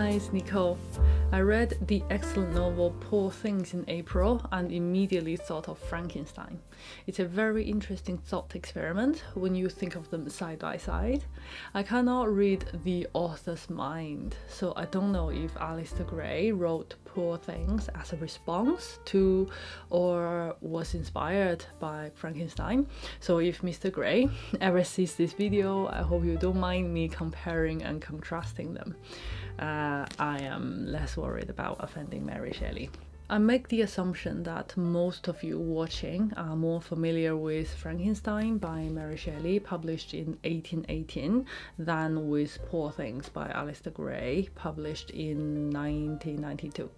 Hi, it's Nicole. I read the excellent novel Poor Things in April and immediately thought of Frankenstein. It's a very interesting thought experiment when you think of them side by side. I cannot read the author's mind, so I don't know if Alastair Gray wrote Poor Things as a response to or was inspired by Frankenstein. So if Mr. Gray ever sees this video, I hope you don't mind me comparing and contrasting them. I am less worried about offending Mary Shelley. I make the assumption that most of you watching are more familiar with Frankenstein by Mary Shelley, published in 1818, than with Poor Things by Alastair Gray, published in 1992.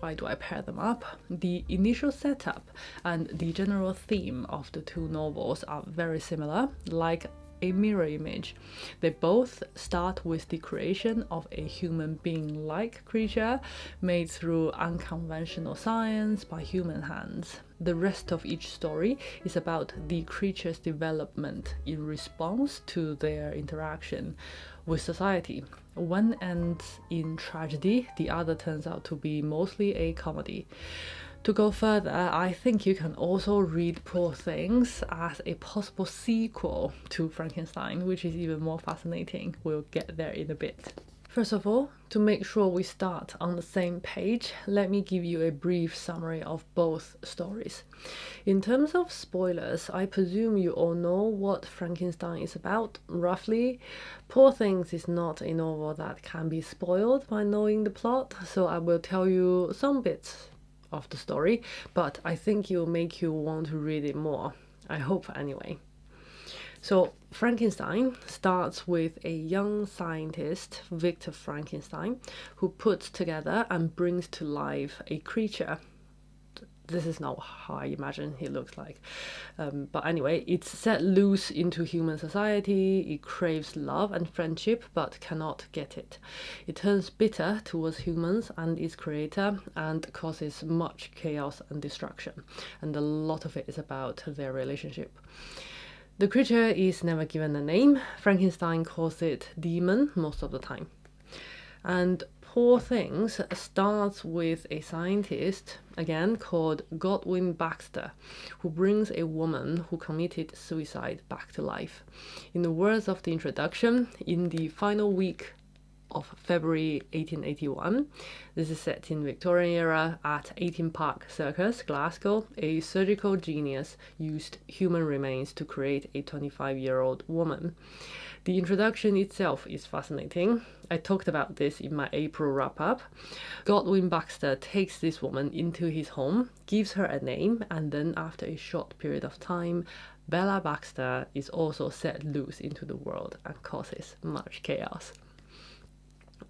Why do I pair them up? The initial setup and the general theme of the two novels are very similar, like a mirror image. They both start with the creation of a human being-like creature made through unconventional science by human hands. The rest of each story is about the creature's development in response to their interaction with society. One ends in tragedy, the other turns out to be mostly a comedy. To go further, I think you can also read Poor Things as a possible sequel to Frankenstein, which is even more fascinating. We'll get there in a bit. First of all, to make sure we start on the same page, let me give you a brief summary of both stories. In terms of spoilers, I presume you all know what Frankenstein is about, roughly. Poor Things is not a novel that can be spoiled by knowing the plot, so I will tell you some bits of the story, but I think it will make you want to read it more. I hope anyway. So Frankenstein starts with a young scientist, Victor Frankenstein, who puts together and brings to life a creature. This is not how I imagine he looks like. But anyway, it's set loose into human society. It craves love and friendship, but cannot get it. It turns bitter towards humans and its creator and causes much chaos and destruction. And a lot of it is about their relationship. The creature is never given a name. Frankenstein calls it demon most of the time. And Poor Things starts with a scientist, again called Godwin Baxter, who brings a woman who committed suicide back to life. In the words of the introduction, in the final week of February 1881, this is set in Victorian era at 18 Park Circus, Glasgow, a surgical genius used human remains to create a 25-year-old woman. The introduction itself is fascinating. I talked about this in my April wrap-up. Godwin Baxter takes this woman into his home, gives her a name, and then after a short period of time, Bella Baxter is also set loose into the world and causes much chaos.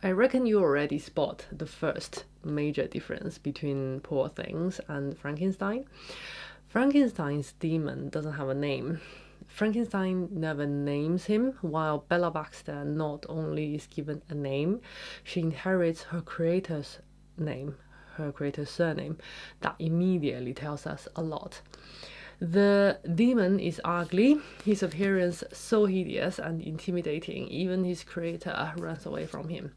I reckon you already spot the first major difference between Poor Things and Frankenstein. Frankenstein's demon doesn't have a name. Frankenstein never names him, while Bella Baxter not only is given a name, she inherits her creator's name, her creator's surname. That immediately tells us a lot. The demon is ugly, his appearance so hideous and intimidating, even his creator runs away from him.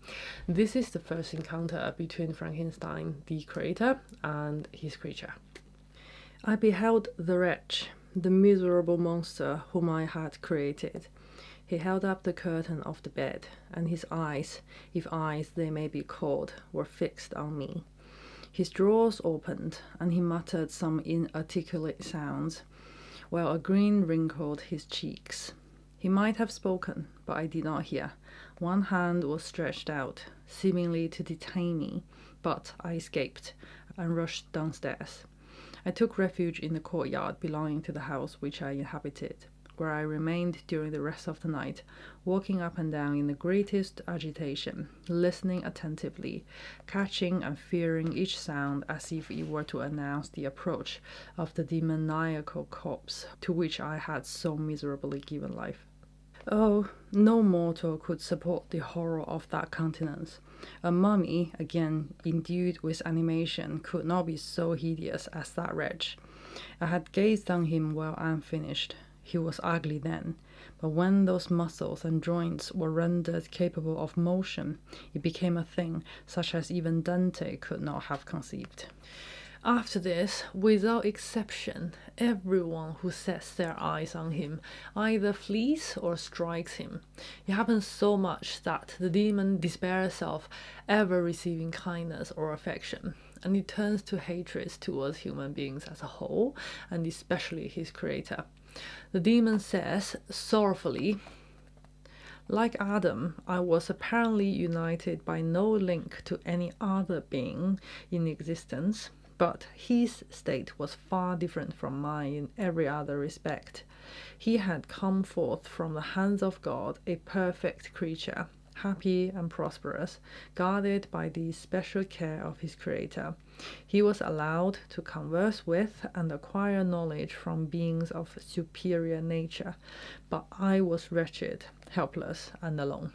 This is the first encounter between Frankenstein, the creator, and his creature. I beheld the wretch, the miserable monster whom I had created. He held up the curtain of the bed, and his eyes, if eyes they may be called, were fixed on me. His drawers opened, and he muttered some inarticulate sounds, while a grin wrinkled his cheeks. He might have spoken, but I did not hear. One hand was stretched out, seemingly to detain me, but I escaped and rushed downstairs. I took refuge in the courtyard belonging to the house which I inhabited, where I remained during the rest of the night, walking up and down in the greatest agitation, listening attentively, catching and fearing each sound as if it were to announce the approach of the demoniacal corpse to which I had so miserably given life. Oh, no mortal could support the horror of that countenance. A mummy, again endued with animation, could not be so hideous as that wretch. I had gazed on him while unfinished. He was ugly then. But when those muscles and joints were rendered capable of motion, it became a thing such as even Dante could not have conceived. After this, without exception, everyone who sets their eyes on him either flees or strikes him. It happens so much that the demon despairs of ever receiving kindness or affection, and he turns to hatred towards human beings as a whole, and especially his creator. The demon says, sorrowfully, like Adam, I was apparently united by no link to any other being in existence, but his state was far different from mine in every other respect. He had come forth from the hands of God, a perfect creature, happy and prosperous, guarded by the special care of his Creator. He was allowed to converse with and acquire knowledge from beings of superior nature, but I was wretched, helpless, and alone.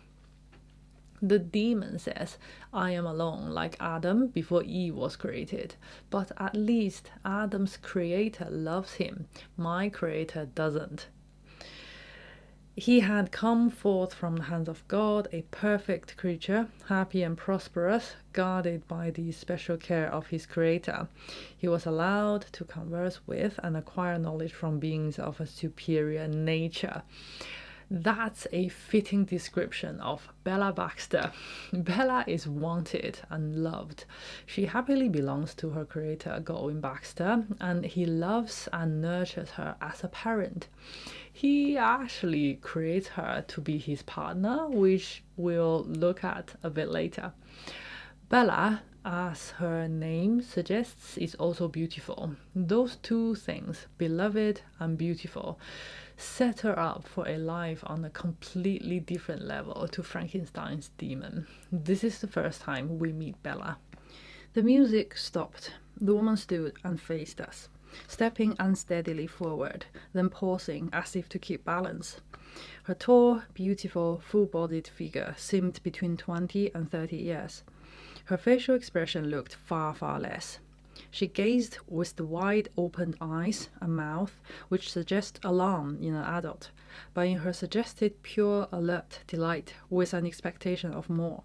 The demon says, I am alone like Adam before Eve was created, but at least Adam's creator loves him. My creator doesn't. He had come forth from the hands of God, a perfect creature, happy and prosperous, guarded by the special care of his Creator. He was allowed to converse with and acquire knowledge from beings of a superior nature. That's a fitting description of Bella Baxter. Bella is wanted and loved. She happily belongs to her creator, Godwin Baxter, and he loves and nurtures her as a parent. He actually creates her to be his partner, which we'll look at a bit later. Bella, as her name suggests, is also beautiful. Those two things, beloved and beautiful, set her up for a life on a completely different level to Frankenstein's demon. This is the first time we meet Bella. The music stopped. The woman stood and faced us, stepping unsteadily forward, then pausing as if to keep balance. Her tall, beautiful, full-bodied figure seemed between 20 and 30 years. Her facial expression looked far, far less. She gazed with the wide-opened eyes and mouth, which suggest alarm in an adult, but in her suggested pure, alert delight with an expectation of more.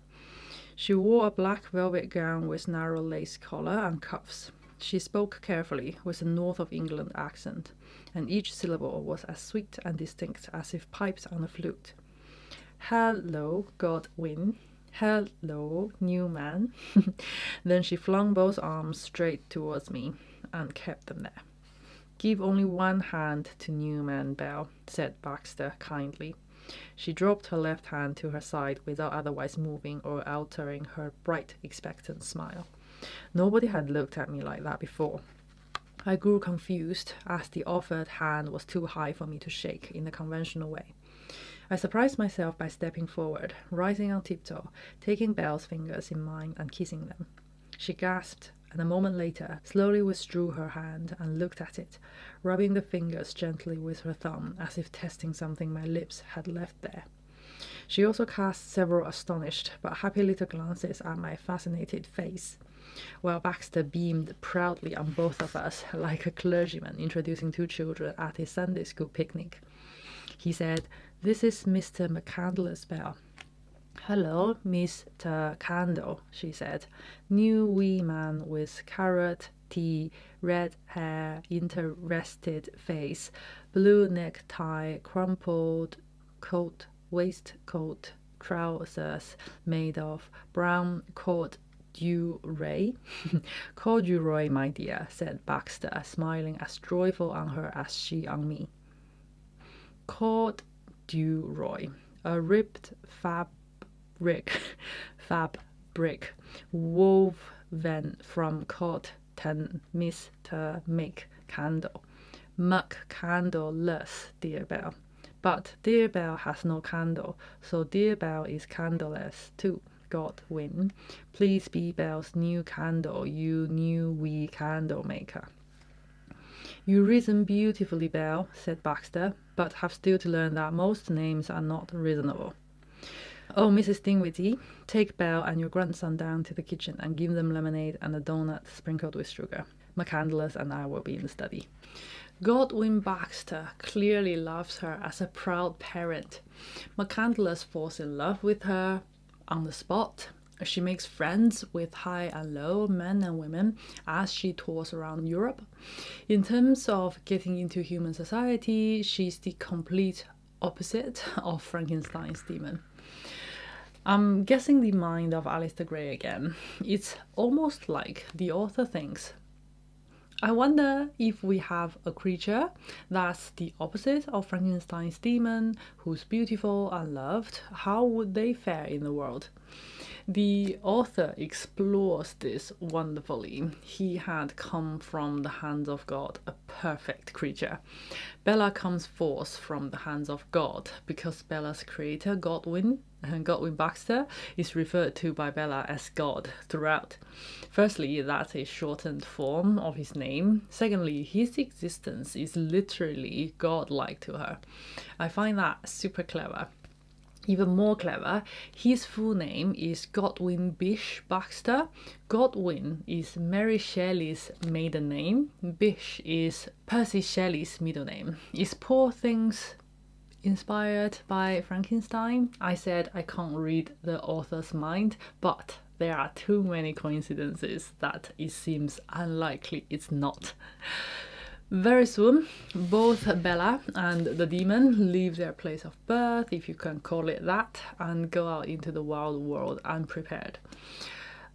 She wore a black velvet gown with narrow lace collar and cuffs. She spoke carefully with a North of England accent, and each syllable was as sweet and distinct as if piped on a flute. Hello, Godwin. Hello, new man. Then she flung both arms straight towards me and kept them there. Give only one hand to new man, Belle, said Baxter kindly. She dropped her left hand to her side without otherwise moving or altering her bright, expectant smile. Nobody had looked at me like that before. I grew confused as the offered hand was too high for me to shake in the conventional way. I surprised myself by stepping forward, rising on tiptoe, taking Belle's fingers in mine and kissing them. She gasped, and a moment later slowly withdrew her hand and looked at it, rubbing the fingers gently with her thumb as if testing something my lips had left there. She also cast several astonished but happy little glances at my fascinated face, while Baxter beamed proudly on both of us like a clergyman introducing two children at a Sunday school picnic. He said, "This is Mr. McCandless, Belle." "Hello, Mr. Candle," she said. "New wee man with carrot tea, red hair, interested face, blue necktie, crumpled coat, waistcoat, trousers made of brown corduroy." "Corduroy, my dear," said Baxter, smiling as joyful on her as she on me. Corduroy, a ribbed fabric woven from cotton, Mr. McCandle. McCandleless, dear Belle. But dear Belle has no candle, so dear Belle is candleless too. Godwin, please be Belle's new candle, you new wee candle maker. "You reason beautifully, Belle," said Baxter, "but have still to learn that most names are not reasonable. Oh, Mrs. Dinwiddie, take Belle and your grandson down to the kitchen and give them lemonade and a donut sprinkled with sugar. McCandless and I will be in the study." Godwin Baxter clearly loves her as a proud parent. McCandless falls in love with her on the spot. She makes friends with high and low men and women as she tours around Europe. In terms of getting into human society, she's the complete opposite of Frankenstein's demon. I'm guessing the mind of Alastair Gray again. It's almost like the author thinks, I wonder if we have a creature that's the opposite of Frankenstein's demon, who's beautiful and loved, how would they fare in the world? The author explores this wonderfully. He had come from the hands of God, a perfect creature. Bella comes forth from the hands of God because Bella's creator, Godwin Baxter, is referred to by Bella as God throughout. Firstly, that's a shortened form of his name. Secondly, his existence is literally godlike to her. I find that super clever. Even more clever, his full name is Godwin Bish Baxter. Godwin is Mary Shelley's maiden name. Bish is Percy Shelley's middle name. Is Poor Things inspired by Frankenstein? I said I can't read the author's mind, but there are too many coincidences that it seems unlikely it's not. Very soon, both Bella and the demon leave their place of birth, if you can call it that, and go out into the wild world unprepared.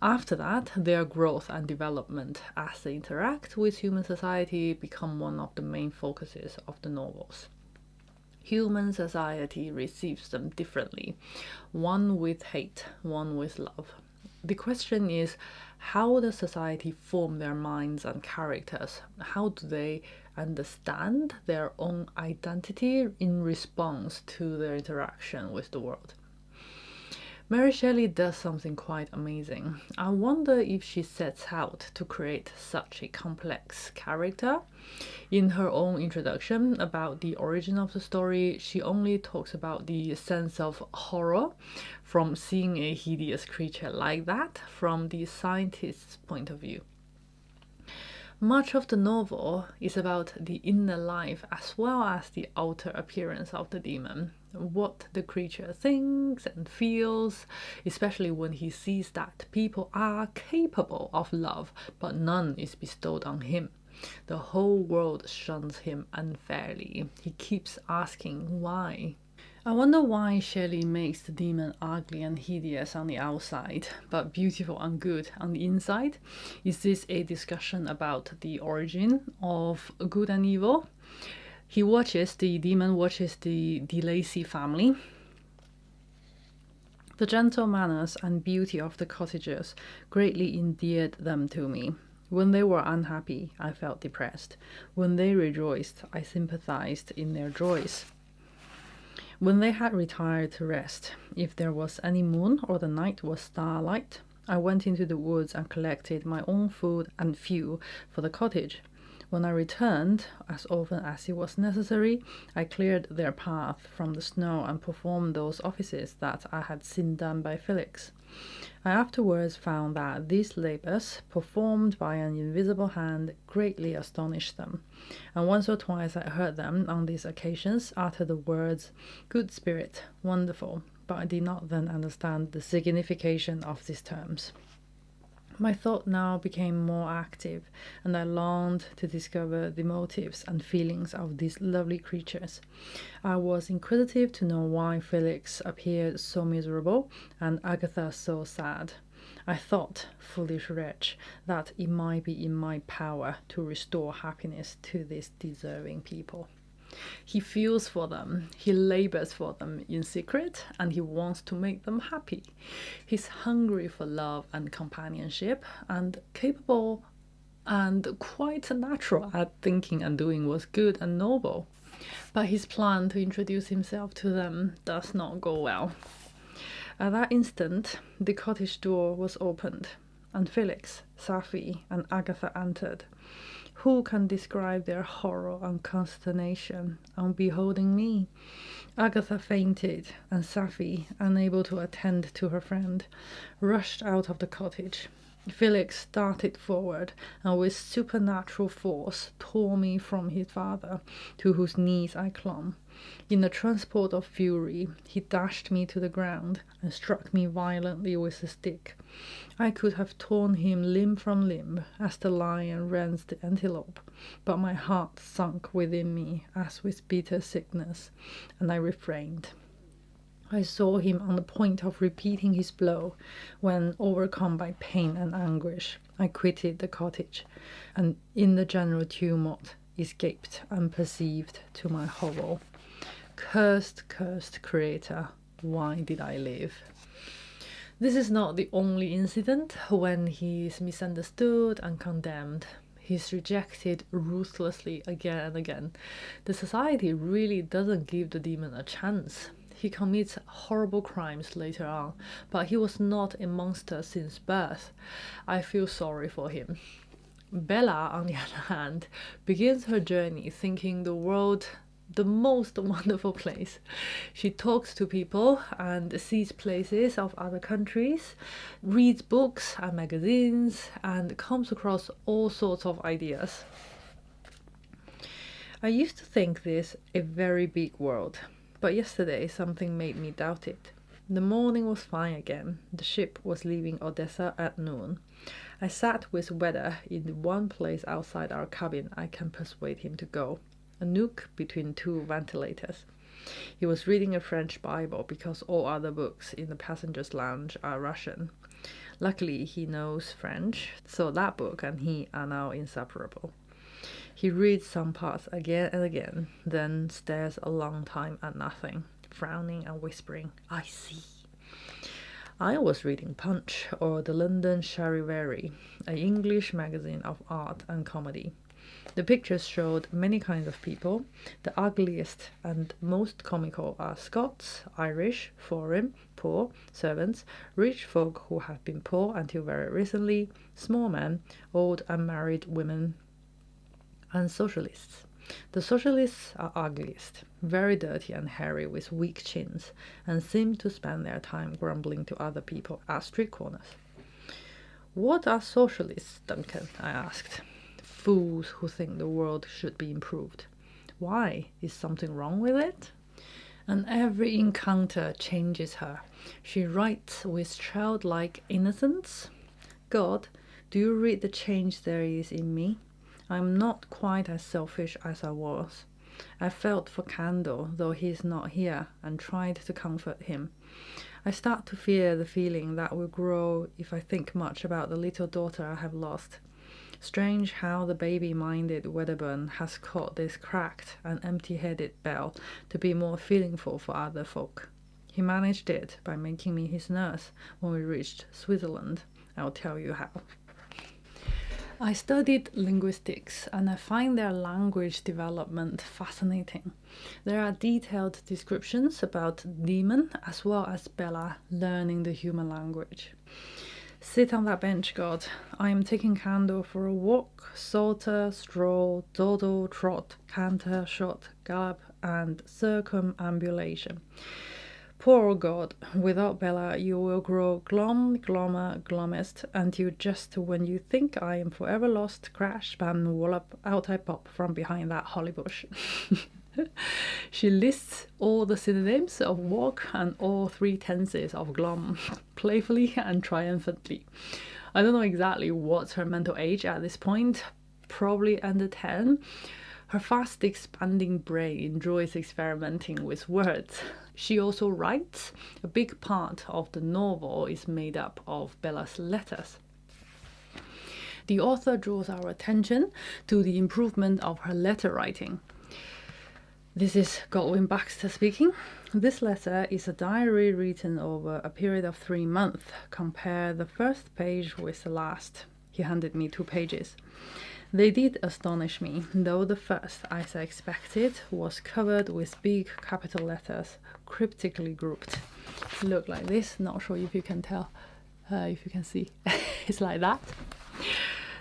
After that, their growth and development as they interact with human society become one of the main focuses of the novels. Human society receives them differently, one with hate, one with love. The question is, how does society form their minds and characters? How do they understand their own identity in response to their interaction with the world? Mary Shelley does something quite amazing. I wonder if she sets out to create such a complex character. In her own introduction about the origin of the story, she only talks about the sense of horror from seeing a hideous creature like that from the scientist's point of view. Much of the novel is about the inner life as well as the outer appearance of the demon, what the creature thinks and feels, especially when he sees that people are capable of love, but none is bestowed on him. The whole world shuns him unfairly. He keeps asking why. I wonder why Shelley makes the demon ugly and hideous on the outside, but beautiful and good on the inside. Is this a discussion about the origin of good and evil? The demon watches the Lacey family. The gentle manners and beauty of the cottagers greatly endeared them to me. When they were unhappy, I felt depressed. When they rejoiced, I sympathized in their joys. When they had retired to rest, if there was any moon or the night was starlight, I went into the woods and collected my own food and fuel for the cottage. When I returned, as often as it was necessary, I cleared their path from the snow and performed those offices that I had seen done by Felix. I afterwards found that these labours, performed by an invisible hand, greatly astonished them, and once or twice I heard them on these occasions utter the words, "Good spirit, wonderful," but I did not then understand the signification of these terms. My thought now became more active, and I longed to discover the motives and feelings of these lovely creatures. I was inquisitive to know why Felix appeared so miserable and Agatha so sad. I thought, foolish wretch, that it might be in my power to restore happiness to these deserving people. He feels for them, he labors for them in secret, and he wants to make them happy. He's hungry for love and companionship, and capable and quite natural at thinking and doing what's good and noble. But his plan to introduce himself to them does not go well. At that instant, the cottage door was opened, and Felix, Safi, and Agatha entered. Who can describe their horror and consternation on beholding me? Agatha fainted, and Safi, unable to attend to her friend, rushed out of the cottage. Felix darted forward and with supernatural force tore me from his father, to whose knees I clung. In a transport of fury, he dashed me to the ground and struck me violently with a stick. I could have torn him limb from limb, as the lion rends the antelope, but my heart sunk within me as with bitter sickness, and I refrained. I saw him on the point of repeating his blow, when, overcome by pain and anguish, I quitted the cottage, and in the general tumult escaped unperceived to my hovel. Cursed, cursed Creator, why did I live? This is not the only incident when he is misunderstood and condemned. He is rejected ruthlessly again and again. The society really doesn't give the demon a chance. He commits horrible crimes later on, but he was not a monster since birth. I feel sorry for him. Bella, on the other hand, begins her journey thinking the world the most wonderful place. She talks to people and sees places of other countries, reads books and magazines, and comes across all sorts of ideas. I used to think this a very big world, but yesterday something made me doubt it. The morning was fine again. The ship was leaving Odessa at noon. I sat with Weather in the one place outside our cabin I can persuade him to go, a nook between two ventilators. He was reading a French Bible because all other books in the passengers' lounge are Russian. Luckily, he knows French, so that book and he are now inseparable. He reads some parts again and again, then stares a long time at nothing, frowning and whispering, "I see." I was reading Punch or the London Charivari, an English magazine of art and comedy. The pictures showed many kinds of people. The ugliest and most comical are Scots, Irish, foreign, poor, servants, rich folk who have been poor until very recently, small men, old unmarried women, and socialists. The socialists are ugliest, very dirty and hairy with weak chins, and seem to spend their time grumbling to other people at street corners. "What are socialists, Duncan?" I asked. "Fools who think the world should be improved." "Why? Is something wrong with it?" And every encounter changes her. She writes with childlike innocence, "God, do you read the change there is in me? I'm not quite as selfish as I was. I felt for Candle, though he is not here, and tried to comfort him. I start to fear the feeling that will grow if I think much about the little daughter I have lost. Strange how the baby-minded Wedderburn has caught this cracked and empty-headed Belle to be more feelingful for other folk. He managed it by making me his nurse when we reached Switzerland. I'll tell you how. I studied linguistics and I find their language development fascinating. There are detailed descriptions about demon as well as Bella learning the human language. "Sit on that bench, God. I am taking Candle for a walk, saunter, stroll, dawdle, trot, canter, shot, gallop, and circumambulation. Poor old God, without Bella you will grow glum, glommer, glommest, until just when you think I am forever lost, crash, bam, wallop, out I pop from behind that holly bush." She lists all the synonyms of walk and all 3 tenses of glom, playfully and triumphantly. I don't know exactly what's her mental age at this point, probably under 10. Her fast expanding brain enjoys experimenting with words. She also writes. A big part of the novel is made up of Bella's letters. The author draws our attention to the improvement of her letter writing. This is Godwin Baxter speaking. This letter is a diary written over a period of 3 months. Compare the first page with the last. He handed me 2 pages. They did astonish me, though the first, as I expected, was covered with big capital letters, cryptically grouped. It looked like this. Not sure if you can tell, if you can see. It's like that.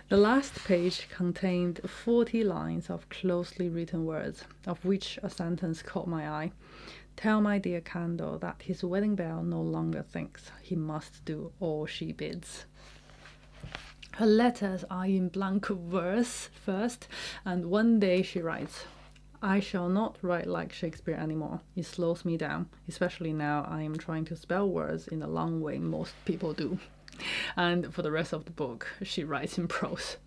The last page contained 40 lines of closely written words, of which a sentence caught my eye. "Tell my dear Candle that his wedding bell no longer thinks he must do all she bids." Her letters are in blank verse first, and one day she writes, "I shall not write like Shakespeare anymore. It slows me down, especially now I am trying to spell words in the long way most people do." And for the rest of the book, she writes in prose.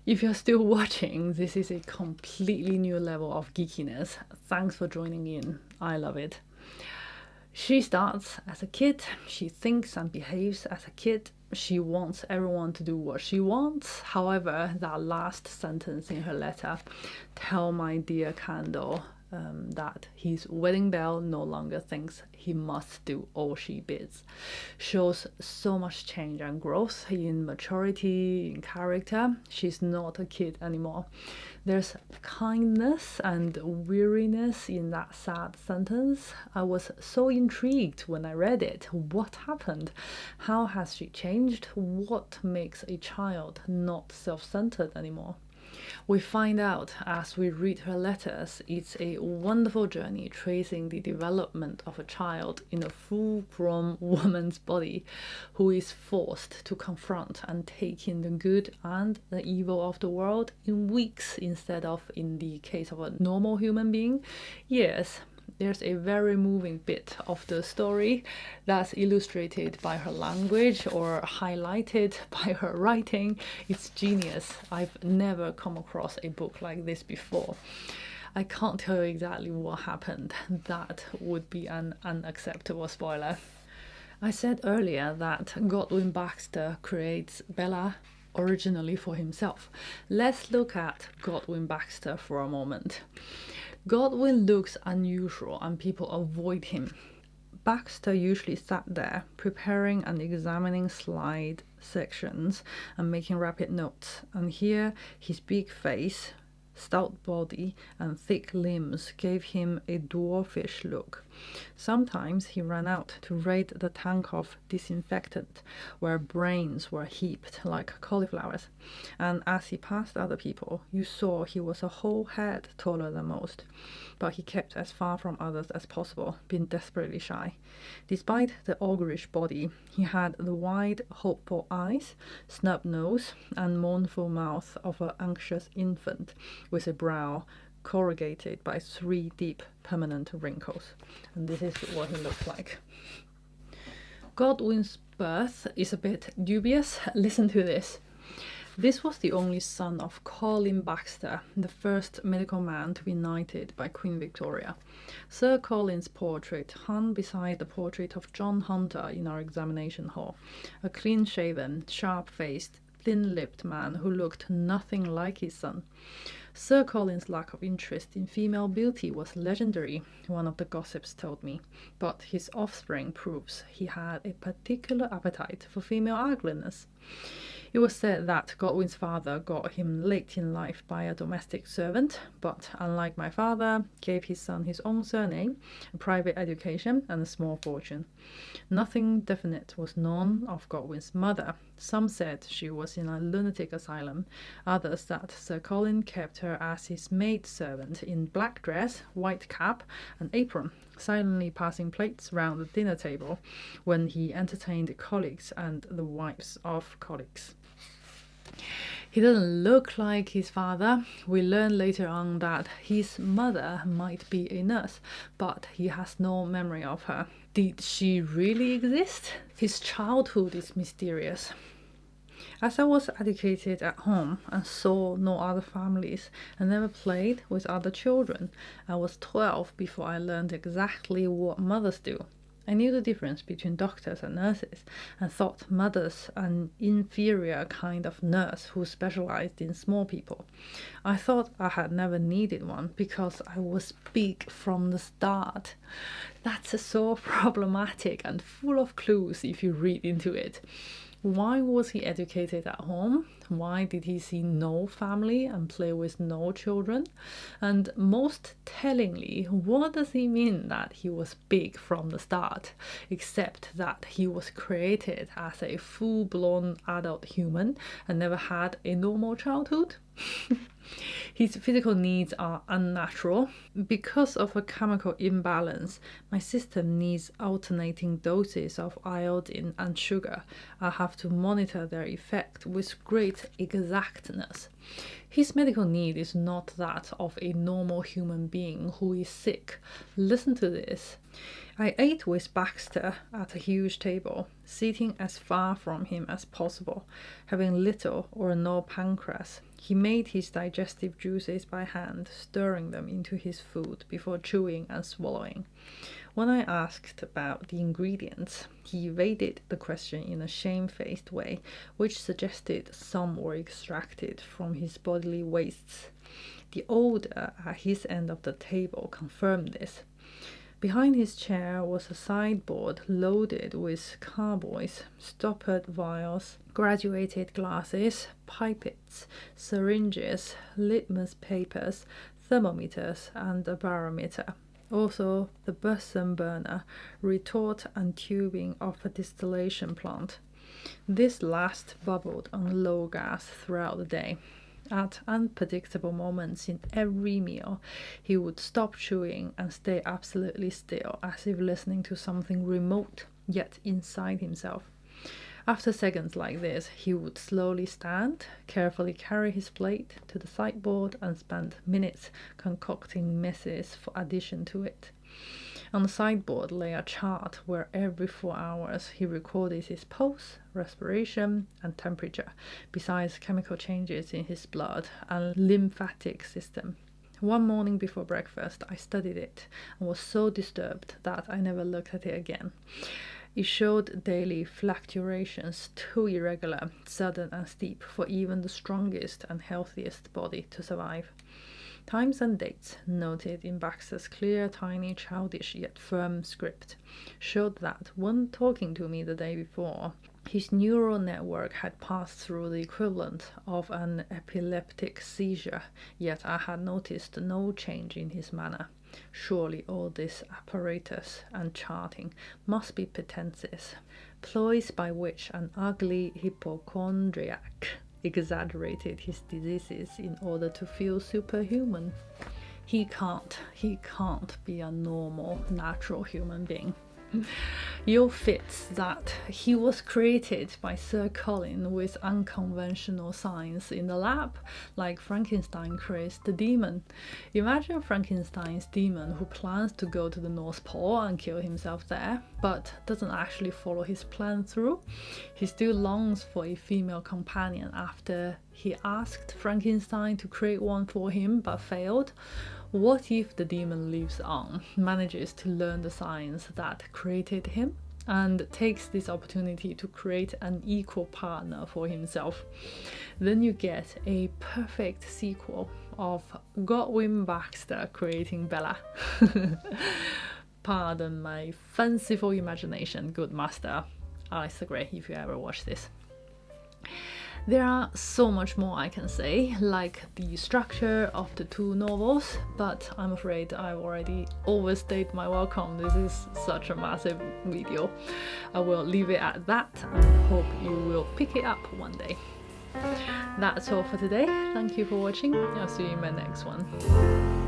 If you're still watching, this is a completely new level of geekiness. Thanks for joining in. I love it. She starts as a kid. She thinks and behaves as a kid. She wants everyone to do what she wants. However, that last sentence in her letter, "Tell my dear Candle that his wedding bell no longer thinks he must do all she bids," shows so much change and growth in maturity, in character. She's not a kid anymore. There's kindness and weariness in that sad sentence. I was so intrigued when I read it. What happened? How has she changed? What makes a child not self-centered anymore? We find out as we read her letters. It's a wonderful journey tracing the development of a child in a full-grown woman's body who is forced to confront and take in the good and the evil of the world in weeks instead of, in the case of a normal human being, years. There's a very moving bit of the story that's illustrated by her language or highlighted by her writing. It's genius. I've never come across a book like this before. I can't tell you exactly what happened. That would be an unacceptable spoiler. I said earlier that Godwin Baxter creates Bella originally for himself. Let's look at Godwin Baxter for a moment. Godwin looks unusual and people avoid him. Baxter usually sat there preparing and examining slide sections and making rapid notes, and here his big face, stout body and thick limbs gave him a dwarfish look. Sometimes he ran out to raid the tank of disinfectant where brains were heaped like cauliflowers, and as he passed other people, you saw he was a whole head taller than most, but he kept as far from others as possible, being desperately shy. Despite the ogreish body, he had the wide, hopeful eyes, snub nose, and mournful mouth of an anxious infant, with a brow corrugated by 3 deep permanent wrinkles. And this is what he looked like. Godwin's birth is a bit dubious. Listen to this. This was the only son of Colin Baxter, the first medical man to be knighted by Queen Victoria. Sir Colin's portrait hung beside the portrait of John Hunter in our examination hall, a clean-shaven, sharp-faced, thin-lipped man who looked nothing like his son. Sir Colin's lack of interest in female beauty was legendary, one of the gossips told me, but his offspring proves he had a particular appetite for female ugliness. It was said that Godwin's father got him late in life by a domestic servant, but unlike my father, gave his son his own surname, a private education, and a small fortune. Nothing definite was known of Godwin's mother. Some said she was in a lunatic asylum, others that Sir Colin kept her as his maid-servant in black dress, white cap, and apron, silently passing plates round the dinner table when he entertained colleagues and the wives of colleagues. He doesn't look like his father. We learn later on that his mother might be a nurse, but he has no memory of her. Did she really exist? His childhood is mysterious. As I was educated at home and saw no other families and never played with other children, I was 12 before I learned exactly what mothers do. I knew the difference between doctors and nurses and thought mothers an inferior kind of nurse who specialized in small people. I thought I had never needed one because I was big from the start. That's so problematic and full of clues if you read into it. Why was he educated at home? Why did he see no family and play with no children? And most tellingly, what does he mean that he was big from the start, except that he was created as a full-blown adult human and never had a normal childhood? His physical needs are unnatural. Because of a chemical imbalance, my system needs alternating doses of iodine and sugar. I have to monitor their effect with great exactness. His medical need is not that of a normal human being who is sick. Listen to this. I ate with Baxter at a huge table, sitting as far from him as possible, having little or no pancreas. He made his digestive juices by hand, stirring them into his food before chewing and swallowing. When I asked about the ingredients, he evaded the question in a shamefaced way, which suggested some were extracted from his bodily wastes. The odour at his end of the table confirmed this. Behind his chair was a sideboard loaded with carboys, stoppered vials, graduated glasses, pipettes, syringes, litmus papers, thermometers, and a barometer. Also, the Bunsen burner, retort and tubing of a distillation plant. This last bubbled on low gas throughout the day. At unpredictable moments in every meal, he would stop chewing and stay absolutely still, as if listening to something remote, yet inside himself. After seconds like this, he would slowly stand, carefully carry his plate to the sideboard, and spend minutes concocting messes for addition to it. On the sideboard lay a chart where every 4 hours he recorded his pulse, respiration, and temperature, besides chemical changes in his blood and lymphatic system. One morning before breakfast, I studied it and was so disturbed that I never looked at it again. It showed daily fluctuations too irregular, sudden, and steep for even the strongest and healthiest body to survive. Times and dates, noted in Baxter's clear, tiny, childish yet firm script, showed that when talking to me the day before, his neural network had passed through the equivalent of an epileptic seizure, yet I had noticed no change in his manner. Surely all this apparatus and charting must be pretenses, ploys by which an ugly hypochondriac exaggerated his diseases in order to feel superhuman. He can't be a normal, natural human being. You'll fit that he was created by Sir Colin with unconventional science in the lab, like Frankenstein creates the demon. Imagine Frankenstein's demon who plans to go to the North Pole and kill himself there, but doesn't actually follow his plan through. He still longs for a female companion after he asked Frankenstein to create one for him but failed. What if the demon lives on, manages to learn the science that created him, and takes this opportunity to create an equal partner for himself? Then you get a perfect sequel of Godwin Baxter creating Bella. Pardon my fanciful imagination, good master Alastair Gray, if you ever watch this. There are so much more I can say, like the structure of the two novels, but I'm afraid I've already overstayed my welcome. This is such a massive video. I will leave it at that and hope you will pick it up one day. That's all for today. Thank you for watching. I'll see you in my next one.